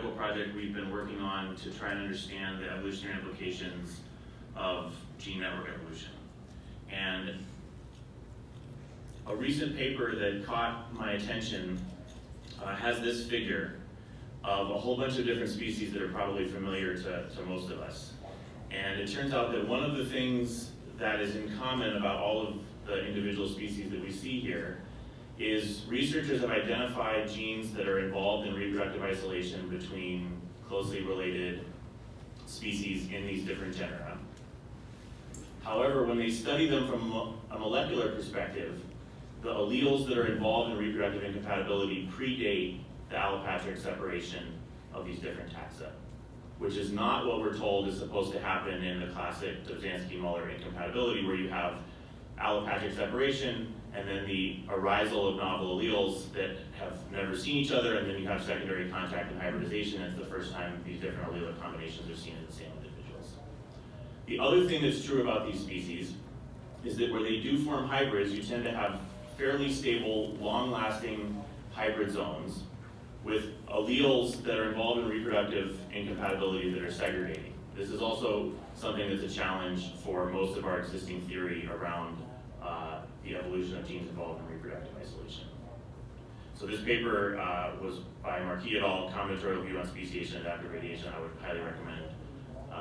mathematical project we've been working on to try and understand the evolutionary implications of gene network evolution. And a recent paper that caught my attention has this figure of a whole bunch of different species that are probably familiar to most of us. And it turns out that one of the things that is in common about all of the individual species that we see here is researchers have identified genes that are involved in reproductive isolation between closely related species in these different genera. However, when they study them from a molecular perspective, the alleles that are involved in reproductive incompatibility predate the allopatric separation of these different taxa, which is not what we're told is supposed to happen in the classic Dobzhansky-Muller incompatibility, where you have allopatric separation and then the arisal of novel alleles that have never seen each other, and then you have secondary contact and hybridization. It's the first time these different allelic combinations are seen in the same individuals. The other thing that's true about these species is that where they do form hybrids, you tend to have fairly stable, long-lasting hybrid zones with alleles that are involved in reproductive incompatibility that are segregating. This is also something that's a challenge for most of our existing theory around the evolution of genes involved in reproductive isolation. So this paper was by Marquis et al., Combinatorial View on Speciation and Adaptive Radiation. I would highly recommend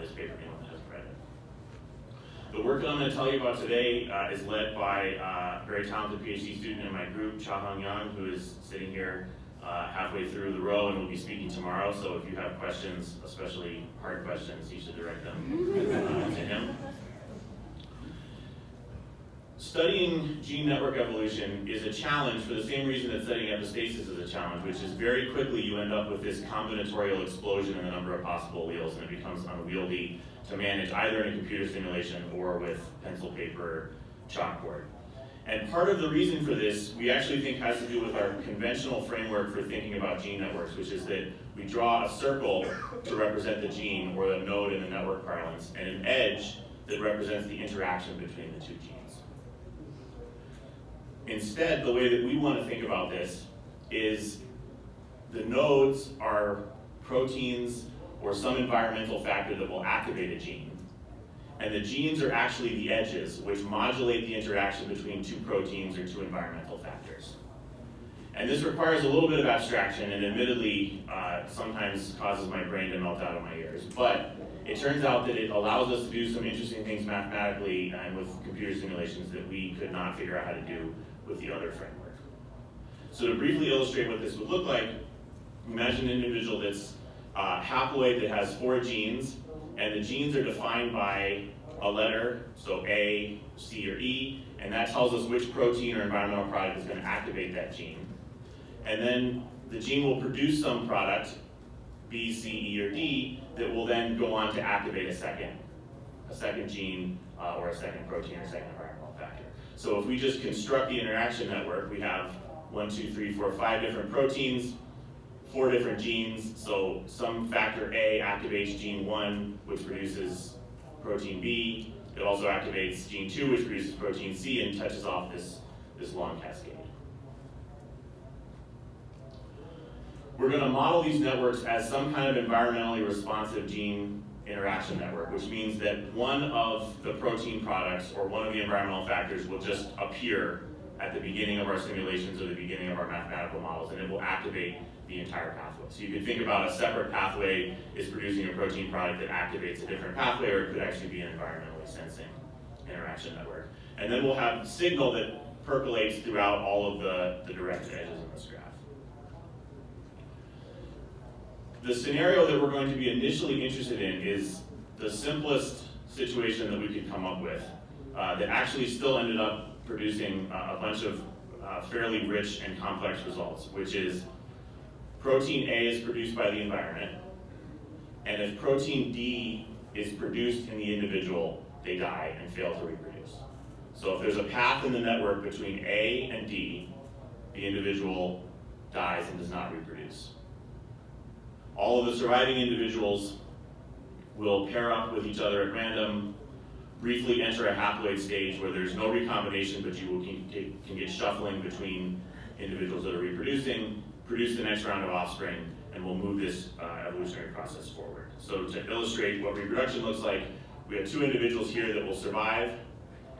this paper if anyone hasn't read it. The work that I'm going to tell you about today is led by a very talented PhD student in my group, Cha-Hung Yang, who is sitting here halfway through the row and will be speaking tomorrow. So if you have questions, especially hard questions, you should direct them to him. Studying gene network evolution is a challenge for the same reason that studying epistasis is a challenge, which is very quickly you end up with this combinatorial explosion in the number of possible alleles, and it becomes unwieldy to manage either in a computer simulation or with pencil, paper, chalkboard. And part of the reason for this, we actually think has to do with our conventional framework for thinking about gene networks, which is that we draw a circle to represent the gene, or the node in the network parlance, and an edge that represents the interaction between the two genes. Instead, the way that we want to think about this is the nodes are proteins or some environmental factor that will activate a gene. And the genes are actually the edges, which modulate the interaction between two proteins or two environmental factors. And this requires a little bit of abstraction, and admittedly, sometimes causes my brain to melt out of my ears. But it turns out that it allows us to do some interesting things mathematically and with computer simulations that we could not figure out how to do with the other framework. So to briefly illustrate what this would look like, imagine an individual that's haploid that has 4 genes, and the genes are defined by a letter, so A, C, or E, and that tells us which protein or environmental product is going to activate that gene. And then the gene will produce some product, B, C, E, or D, that will then go on to activate a second gene or a second protein or a second environmental factor. So if we just construct the interaction network, we have 1, 2, 3, 4, 5 different proteins, 4 different genes. So some factor A activates gene 1, which produces protein B. It also activates gene 2, which produces protein C, and touches off this long cascade. We're going to model these networks as some kind of environmentally responsive gene interaction network, which means that one of the protein products or one of the environmental factors will just appear at the beginning of our simulations or the beginning of our mathematical models, and it will activate the entire pathway. So you can think about a separate pathway is producing a protein product that activates a different pathway, or it could actually be an environmentally sensing interaction network. And then we'll have signal that percolates throughout all of the directed edges in this graph. The scenario that we're going to be initially interested in is the simplest situation that we could come up with that actually still ended up producing a bunch of fairly rich and complex results, which is protein A is produced by the environment, and if protein D is produced in the individual, they die and fail to reproduce. So if there's a path in the network between A and D, the individual dies and does not reproduce. All of the surviving individuals will pair up with each other at random, briefly enter a haploid stage where there's no recombination, but you can get shuffling between individuals that are reproducing, produce the next round of offspring, and will move this evolutionary process forward. So to illustrate what reproduction looks like, we have two individuals here that will survive,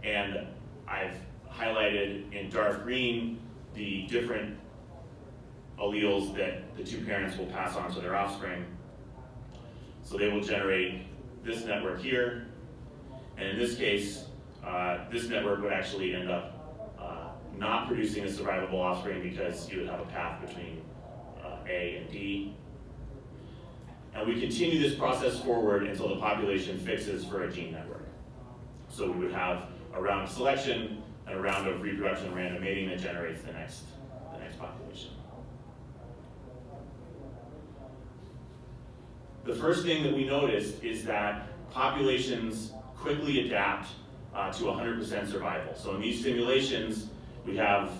and I've highlighted in dark green the different alleles that the two parents will pass on to their offspring. So they will generate this network here, and in this case, this network would actually end up not producing a survivable offspring because you would have a path between A and D. And we continue this process forward until the population fixes for a gene network. So we would have a round of selection and a round of reproduction random mating that generates the next population. The first thing that we noticed is that populations quickly adapt to 100% survival. So in these simulations, we have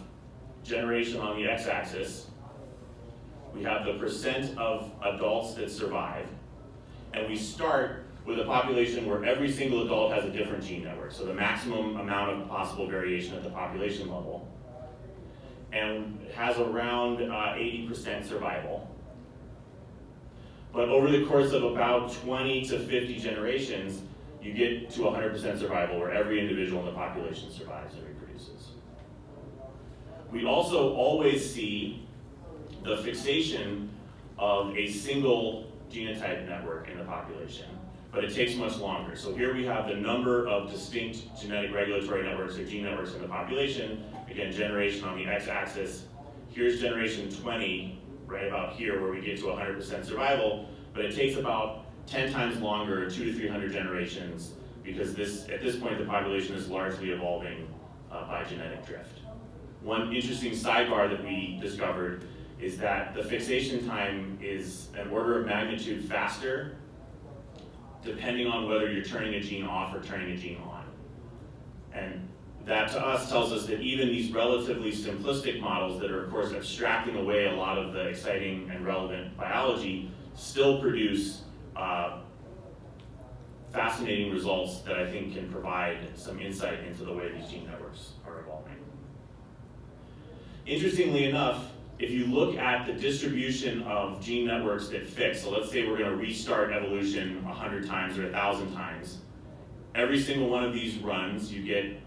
generation on the x-axis, we have the percent of adults that survive, and we start with a population where every single adult has a different gene network, so the maximum amount of possible variation at the population level, and has around 80% survival. But over the course of about 20 to 50 generations, you get to 100% survival where every individual in the population survives and reproduces. We also always see the fixation of a single genotype network in the population, but it takes much longer. So here we have the number of distinct genetic regulatory networks or gene networks in the population. Again, generation on the x-axis. Here's generation 20, right about here where we get to 100% survival, but it takes about 10 times longer, 200 to 300 generations, because at this point the population is largely evolving by genetic drift. One interesting sidebar that we discovered is that the fixation time is an order of magnitude faster depending on whether you're turning a gene off or turning a gene on. And that to us tells us that even these relatively simplistic models that are of course abstracting away a lot of the exciting and relevant biology still produce fascinating results that I think can provide some insight into the way these gene networks are evolving. Interestingly enough, if you look at the distribution of gene networks that fix, so let's say we're going to restart evolution 100 times or 1,000 times, every single one of these runs, you get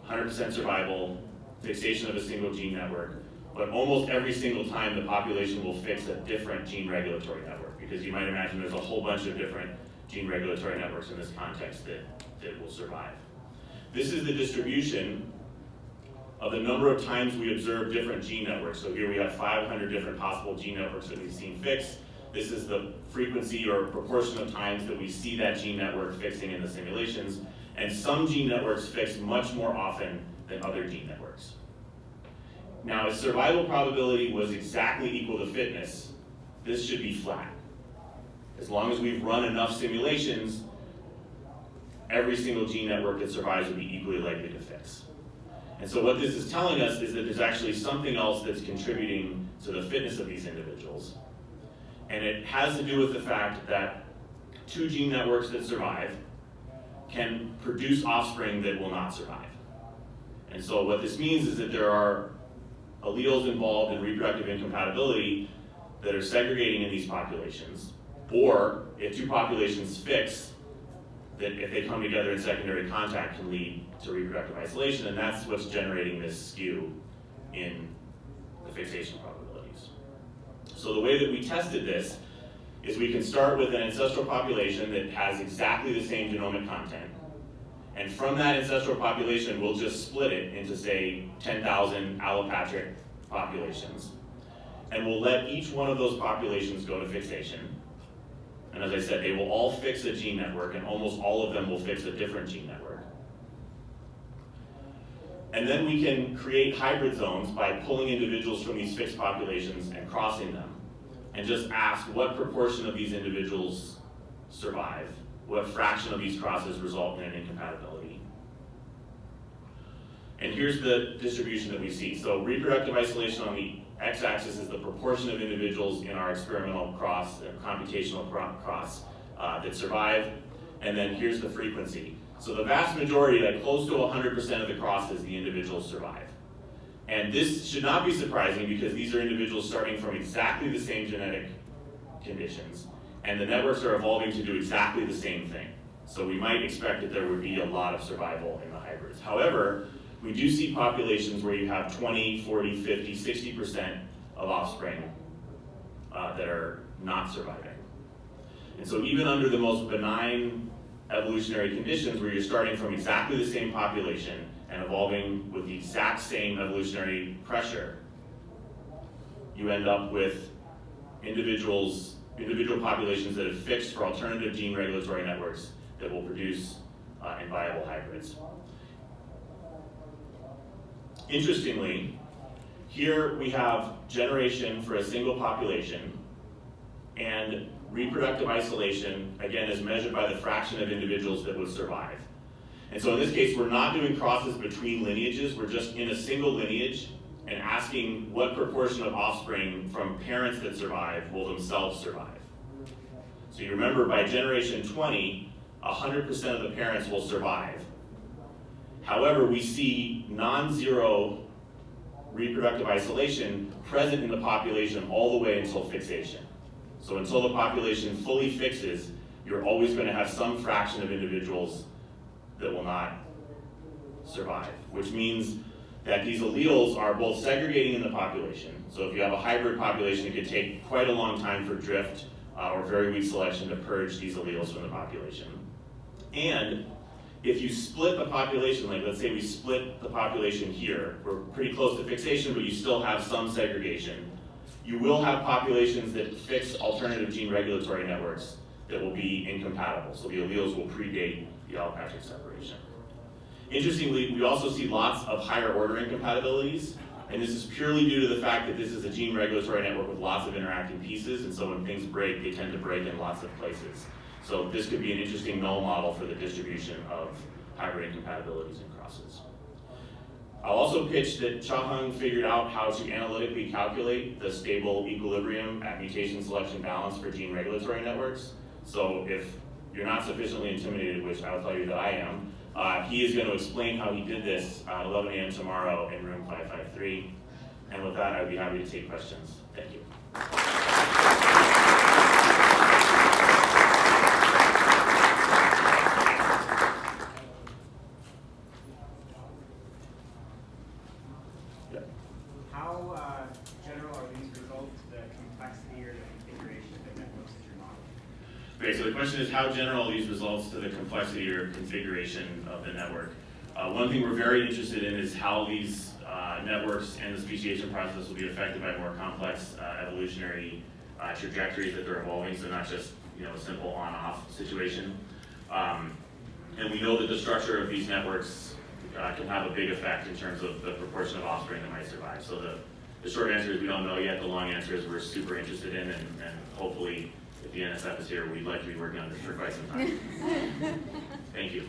100% survival, fixation of a single gene network, but almost every single time the population will fix a different gene regulatory network, because you might imagine there's a whole bunch of different gene regulatory networks in this context that will survive. This is the distribution of the number of times we observe different gene networks. So here we have 500 different possible gene networks that we've seen fix. This is the frequency or proportion of times that we see that gene network fixing in the simulations. And some gene networks fix much more often than other gene networks. Now, if survival probability was exactly equal to fitness, this should be flat. As long as we've run enough simulations, every single gene network that survives would be equally likely to fix. And so what this is telling us is that there's actually something else that's contributing to the fitness of these individuals. And it has to do with the fact that two gene networks that survive can produce offspring that will not survive. And so what this means is that there are alleles involved in reproductive incompatibility that are segregating in these populations, or if two populations fix, that if they come together in secondary contact can lead to reproductive isolation, and that's what's generating this skew in the fixation probabilities. So the way that we tested this is we can start with an ancestral population that has exactly the same genomic content, and from that ancestral population we'll just split it into, say, 10,000 allopatric populations, and we'll let each one of those populations go to fixation. And as I said, they will all fix a gene network, and almost all of them will fix a different gene network. And then we can create hybrid zones by pulling individuals from these fixed populations and crossing them, and just ask what proportion of these individuals survive, what fraction of these crosses result in an incompatibility. And here's the distribution that we see. So reproductive isolation on the x-axis is the proportion of individuals in our experimental cross, computational cross, that survive, and then here's the frequency. So the vast majority, like close to 100% of the crosses, the individuals survive. And this should not be surprising because these are individuals starting from exactly the same genetic conditions, and the networks are evolving to do exactly the same thing. So we might expect that there would be a lot of survival in the hybrids. However, we do see populations where you have 20, 40, 50, 60% of offspring that are not surviving. And so even under the most benign evolutionary conditions where you're starting from exactly the same population and evolving with the exact same evolutionary pressure, you end up with individual populations that have fixed for alternative gene regulatory networks that will produce inviable hybrids. Interestingly, here we have generation for a single population and reproductive isolation, again, is measured by the fraction of individuals that would survive. And so in this case, we're not doing crosses between lineages, we're just in a single lineage and asking what proportion of offspring from parents that survive will themselves survive. So you remember by generation 20, 100% of the parents will survive. However, we see non-zero reproductive isolation present in the population all the way until fixation. So until the population fully fixes, you're always going to have some fraction of individuals that will not survive, which means that these alleles are both segregating in the population. So if you have a hybrid population, it could take quite a long time for drift or very weak selection to purge these alleles from the population. And if you split the population, like let's say we split the population here, we're pretty close to fixation, but you still have some segregation, you will have populations that fix alternative gene regulatory networks that will be incompatible. So the alleles will predate the allopatric separation. Interestingly, we also see lots of higher order incompatibilities, and this is purely due to the fact that this is a gene regulatory network with lots of interacting pieces, and so when things break, they tend to break in lots of places. So this could be an interesting null model for the distribution of hybrid incompatibilities and crosses. I'll also pitch that Cha-Hung figured out how to analytically calculate the stable equilibrium at mutation selection balance for gene regulatory networks. So if you're not sufficiently intimidated, which I'll tell you that I am, he is going to explain how he did this at 11 a.m. tomorrow in room 553. And with that, I'd be happy to take questions. Thank you. How general are these results, the complexity or the configuration of the networks that you're modeling? Okay, so the question is how general are these results to the complexity or configuration of the network? One thing we're very interested in is how these networks and the speciation process will be affected by more complex evolutionary trajectories that they're evolving, so not just a simple on-off situation. And we know that the structure of these networks can have a big effect in terms of the proportion of offspring that might survive. So the short answer is we don't know yet. The long answer is we're super interested in, and hopefully if the NSF is here, we'd like to be working on this for quite some time. Thank you.